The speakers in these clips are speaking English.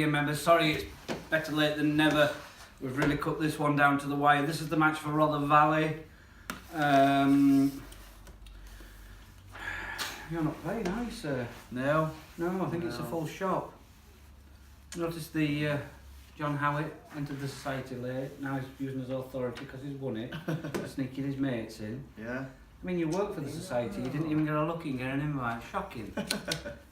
dear members, sorry it's better late than never. We've really cut this one down to the wire. This is the match for Rother Valley. You're not playing, are you, sir? No. No, I think it's a full shop. Notice the John Howitt entered the society late. Now he's using his authority because he's won it. Sneaking his mates in. Yeah. I mean, you work for the society, you didn't even get a look in, get an invite. Shocking.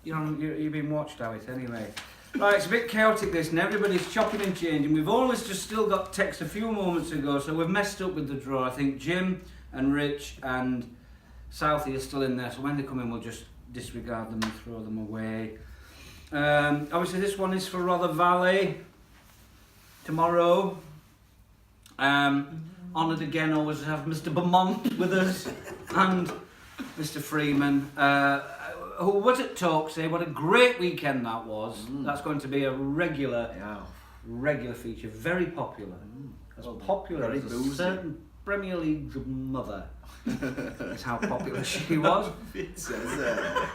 You're being watched, Howitt, anyway. Right, it's a bit chaotic this, and everybody's chopping and changing. We've almost just still got text a few moments ago, so we've messed up with the draw. I think Jim and Rich and Southie are still in there, so when they come in, we'll just disregard them and throw them away. Obviously, this one is for Rother Valley tomorrow. Honoured again, always to have Mr. Beaumont with us and Mr. Freeman. Who was at Torksey? What a great weekend that was. That's going to be a regular feature, very popular. As popular as a certain Premier League mother. That's how popular she was. It says there.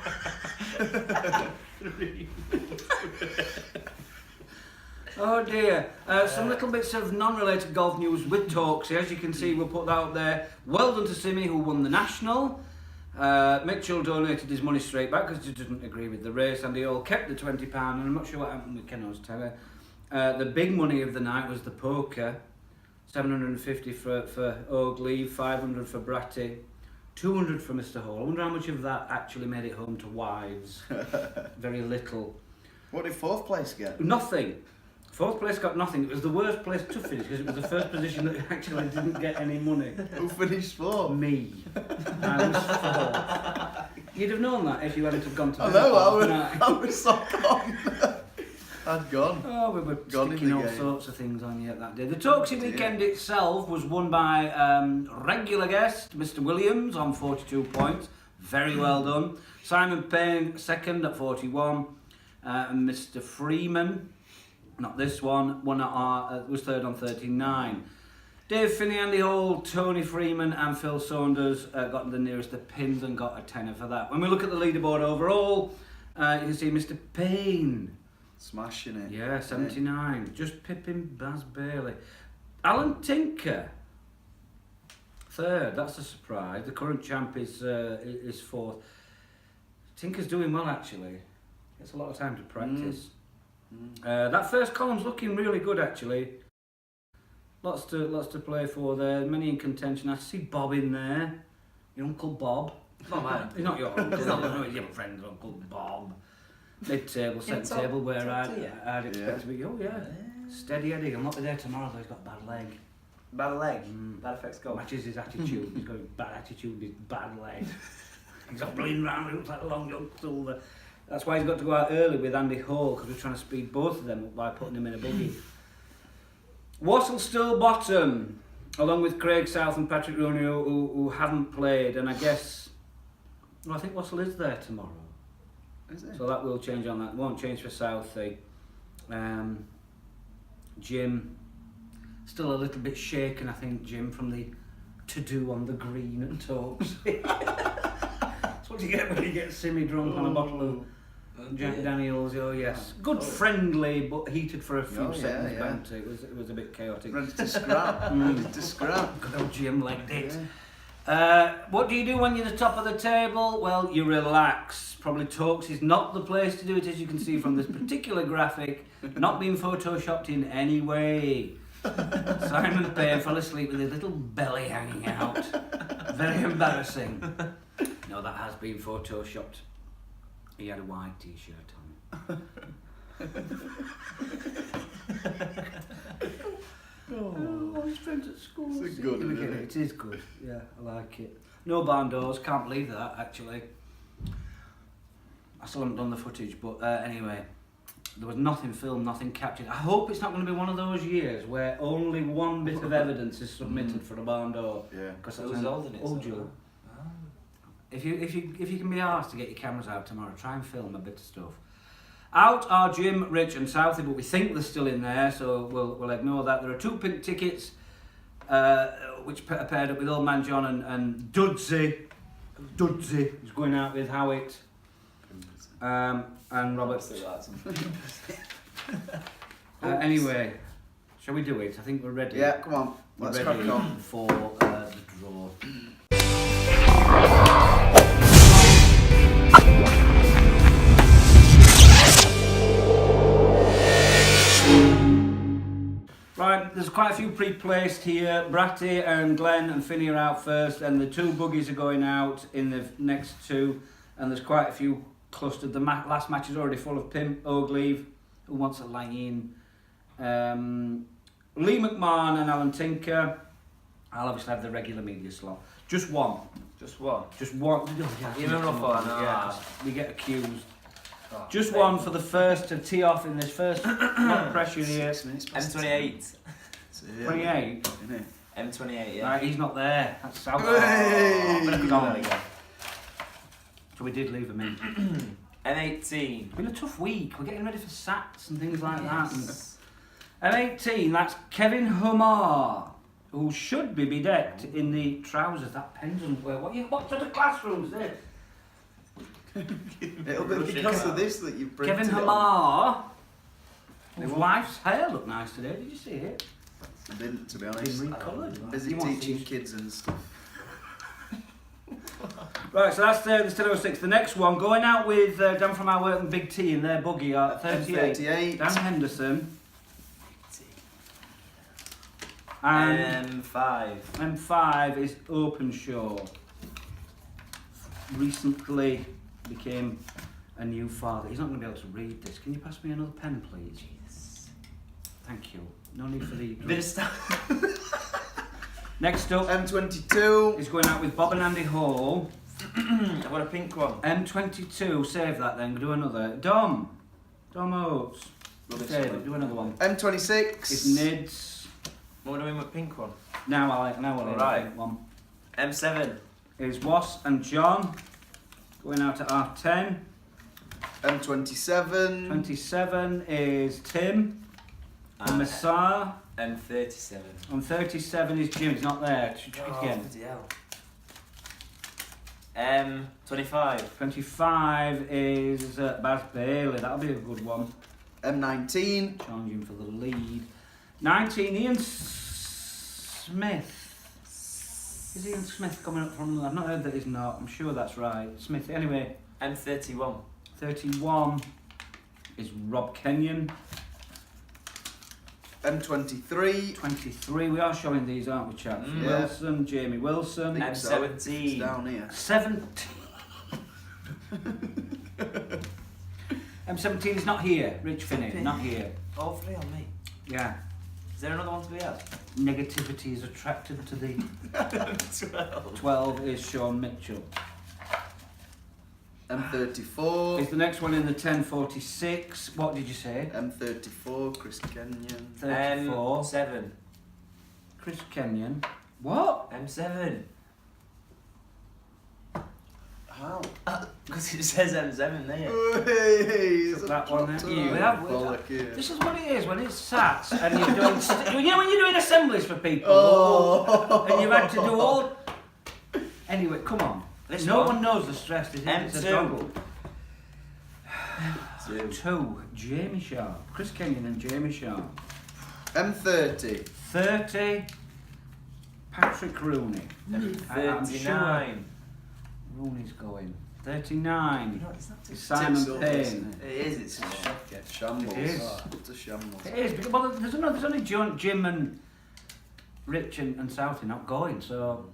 Oh dear. Some little bits of non-related golf news with Torksey. As you can see, we'll put that out there. Well done to Simi, who won the National. Mitchell donated his money straight back because he didn't agree with the race, and they all kept the £20, and I'm not sure what happened with Keno's Teller. The big money of the night was the poker. 750 for Oakley, 500 for Bratty, 200 for Mr. Hall. I wonder how much of that actually made it home to wives. Very little. What did fourth place get? Nothing. Fourth place got nothing. It was the worst place to finish because it was the first position that actually didn't get any money. Who finished fourth? Me. I was fourth. You'd have known that if you hadn't have gone to I bed. know, I was so gone. I'd gone. Oh, we were Gone sticking all game. sorts of things on yet that day. The Torksey weekend itself was won by regular guest Mr. Williams on 42 points. Very well done. Simon Payne second at 41. And Mr. Freeman, not this one, was third on 39. Dave Finney, Andy Hall, Tony Freeman and Phil Saunders got the nearest the pins and got a tenner for that. When we look at the leaderboard overall, you can see Mr. Payne. Smashing it. Yeah, 79. Yeah. Just pipping Baz Bailey. Alan Tinker, third. That's a surprise. The current champ is fourth. Tinker's doing well, actually. Gets a lot of time to practice. That first column's looking really good, actually. Lots to play for there. Many in contention. I see Bob in there. Your Uncle Bob. It's not mine. He's not your uncle. He's your friend, Uncle Bob. Mid-table, second table, where I'd expect to be. Oh yeah, steady Eddie. I'm not there tomorrow though. He's got a bad leg. Bad leg. Bad affects golf. Matches his attitude. He's got a bad attitude. His bad leg. He's got bleeding round. He looks like a long young stool. That's why he's got to go out early with Andy Hall because we're trying to speed both of them up by putting him in a buggy. Wassell still bottom, along with Craig South and Patrick Rooney who haven't played, and I guess I think Wassell is there tomorrow. Is it? So that will change on that. It won't change for Southie. Jim, still a little bit shaken, I think, Jim, from the to-do on the green at Torksey. That's what you get when you get Simi drunk on a bottle of Jack Daniels. Oh yes, good, friendly, but heated for a few seconds. Bounty. It was a bit chaotic. Ready to scrap. Ready to scrap. Good old Jim legged it. What do you do when you're the top of the table? Well, you relax. Probably Torksey's not the place to do it, as you can see from this particular graphic, not being photoshopped in any way. Simon Payne fell asleep with his little belly hanging out. Very embarrassing. No, that has been photoshopped. He had a white t-shirt on. Oh, his friends at school. It's good, isn't it? It is good. Yeah, I like it. No barn doors. Can't believe that, actually. I still haven't done the footage, but anyway, there was nothing filmed, nothing captured. I hope it's not going to be one of those years where only one bit of evidence is submitted for a barn door. Yeah. Because It was old in it. old you. If you can be asked to get your cameras out tomorrow, try and film a bit of stuff. Out are Jim, Rich and Southie, but we think they're still in there, so we'll ignore that. There are 2 pink tickets, which are paired up with Old Man John and Dudsy. Dudsy is going out with Howitt and Robert. Anyway, shall we do it? I think we're ready. Yeah, come on. We're Let's ready crack on. for the draw. Right, there's quite a few pre-placed here. Bratty and Glenn and Finney are out first, and the two buggies are going out in the next two, and there's quite a few clustered. The last match is already full of Pimp, Ogleave, who wants a line. Lee McMahon and Alan Tinker. I'll obviously have the regular media slot. Just one. Just one. Just one. Oh, yeah, You remember what for? Yeah, 'cause we get accused. Oh, Just one for the first to tee off in this first not pressure here. 6 minutes past M28. So, yeah, 28. innit? M28, yeah. Right, he's not there. That's South. Hey! Oh, Go on again. So we did leave him in. M18. It's been a tough week. We're getting ready for SATs and things like Yes. that. And M18, that's Kevin Humar, who should be bedecked in the trousers. That pendant wear. What sort of classroom's this? It'll be because of this that you printed Kevin it on. Humar. They His won't- wife's hair looked nice today. Did you see it? I didn't, to be Been honest. recoloured. Busy You want teaching these- kids and stuff. Right, so that's the still 06. The next one, going out with down from our work and Big T in their buggy at 38. 38. Dan Henderson. And M5. M5 is Openshaw. Recently became a new father. He's not going to be able to read this. Can you pass me another pen, please? Yes. Thank you. No need for the... Bit of stuff. Next up M22. is going out with Bob and Andy Hall. I've got a pink one. M22, save that then, do another. Dom Oates. Rubbish Save one. it, do another one. M26. It's Nids. What are we doing with pink one? Now I'll Right. one. M7. Is Was and John going out at R10. M27. 27 is Tim and And Messiah. M37. And 37 is Jim. He's not there. Should check it again. bloody hell. M25. 25 is Baz Bailey. That'll be a good one. M19. Challenging for the lead. 19, Ian Smith. Is Ian Smith coming up from... I've not heard that he's not. I'm sure that's right. Smith. Anyway, M31. 31 is Rob Kenyon. M23. 23. We are showing these, aren't we, chaps? Mm. Yeah. Wilson, Jamie Wilson. Think so. It's M17. down here. 17. M17 is not here. Rich Finney, not here. All three on me. Yeah. Is there another one to be had? Negativity is attracted to the... 12. 12 is Sean Mitchell. M34. Is the next one in the 1046. What did you say? M34. Chris Kenyon. 34. M7. Chris Kenyon. What? M7. How? Because it says M7 there. Hey, Put that one there. You have- This is what it is when it's SATs and you're doing... you know when you're doing assemblies for people? Oh. And you've had to do all... Anyway, come on. This No one. one knows the stress. It's a M2. dongle. Two. 2, Jamie Sharp. Chris Kenyon and Jamie Sharp. M30. 30, Patrick Rooney. I'm sure 39. Rooney's going. 39 No, it's not too is Simon Tips up, Payne. isn't It is, it's a shocker. Shambles. It is. It's a shambles. It is, because well, there's only Jim and Rich and Southey not going, so...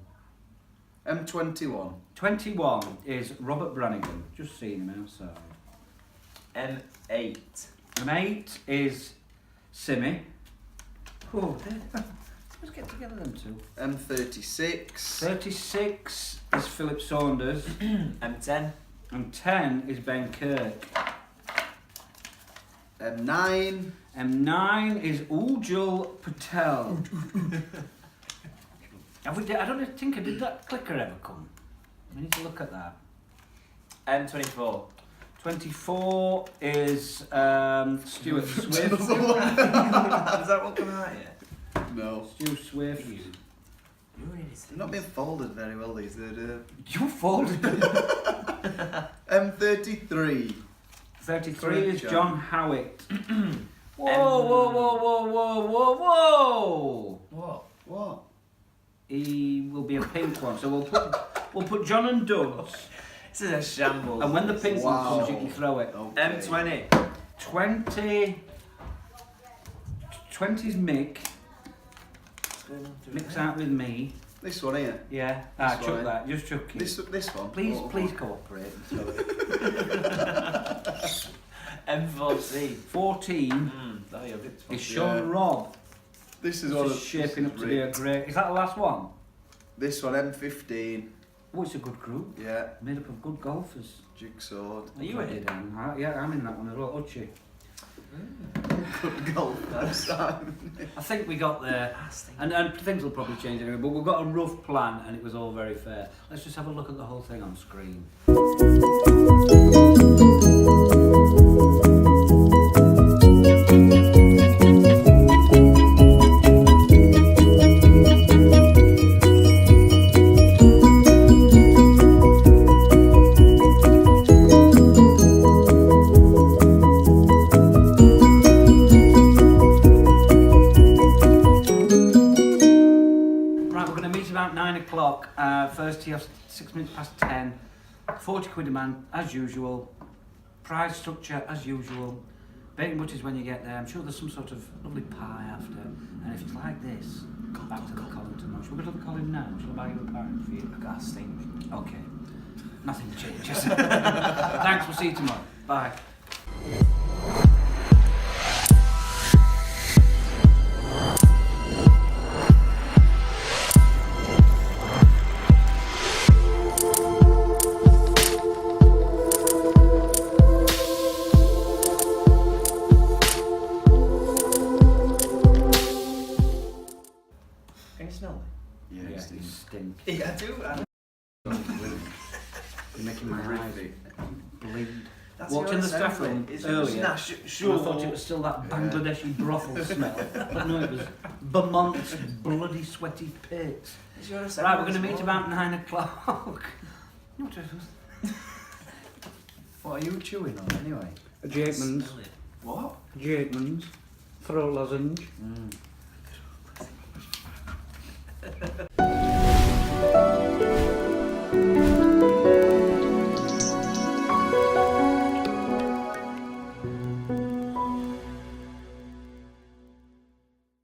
M21. 21 is Robert Brannigan. Just seen him outside. M8. And 8 is Simmy. Oh, let's get together them two. M36. 36 is Philip Saunders. M10. And 10 is Ben Kirk. M9. M9 is Ujjul Patel. I don't think did that clicker ever come? We need to look at that. M24. 24 is Stuart Swift. Is that what coming out yet? No. Stuart Swift. You really need to They're not being folded very well, these. They're, You folded them. M33. 33 is John Howitt. Whoa, whoa, whoa, whoa, whoa, whoa, whoa! What? What? He will be a pink one, so we'll put John and Doug's, This is a shambles. and when the pink one Wow. comes, you can throw it. Okay. M20. 20's Mick. Mick's out with me. This one here. Yeah. This Chuck one, that. Just chuck it. This one. Please, Oh, please cooperate. M4C. 14 Oh, you're a bit is Sean and Rob. This is This one is of shaping up to be a ripped. great. Is that the last one? This one M15. Oh, it's a good group. Yeah. Made up of good golfers. Jigsaw. Are you in it? Yeah, I'm in that one as well. Uchi. Good golf last time. I think we got there. And things will probably change anyway, but we've got a rough plan and it was all very fair. Let's just have a look at the whole thing on screen. Right, we're going to meet about 9 o'clock. First tee off 6 minutes past 10. 40 quid a man, as usual. Prize structure, as usual. Bacon butties when you get there. I'm sure there's some sort of lovely pie after. And if it's like this, go back to the Colin tomorrow. Shall we go to the Colin now? Shall I buy you a pie for you? I got a stink. Okay. Nothing changes. Thanks, we'll see you tomorrow. Bye. Can you smell Yeah, Yeah, it's you stink. it? Yeah, I do. You're making my eyes Horrific. bleed. That's Walked in the your staff room earlier. Nah, And I thought it was still that Bangladeshi brothel smell. But no, it was Vermont's bloody sweaty pits. Right, we're going to meet about 9 o'clock. What are you chewing on anyway? A Jakeman's. What? Jakeman's. Throat lozenge.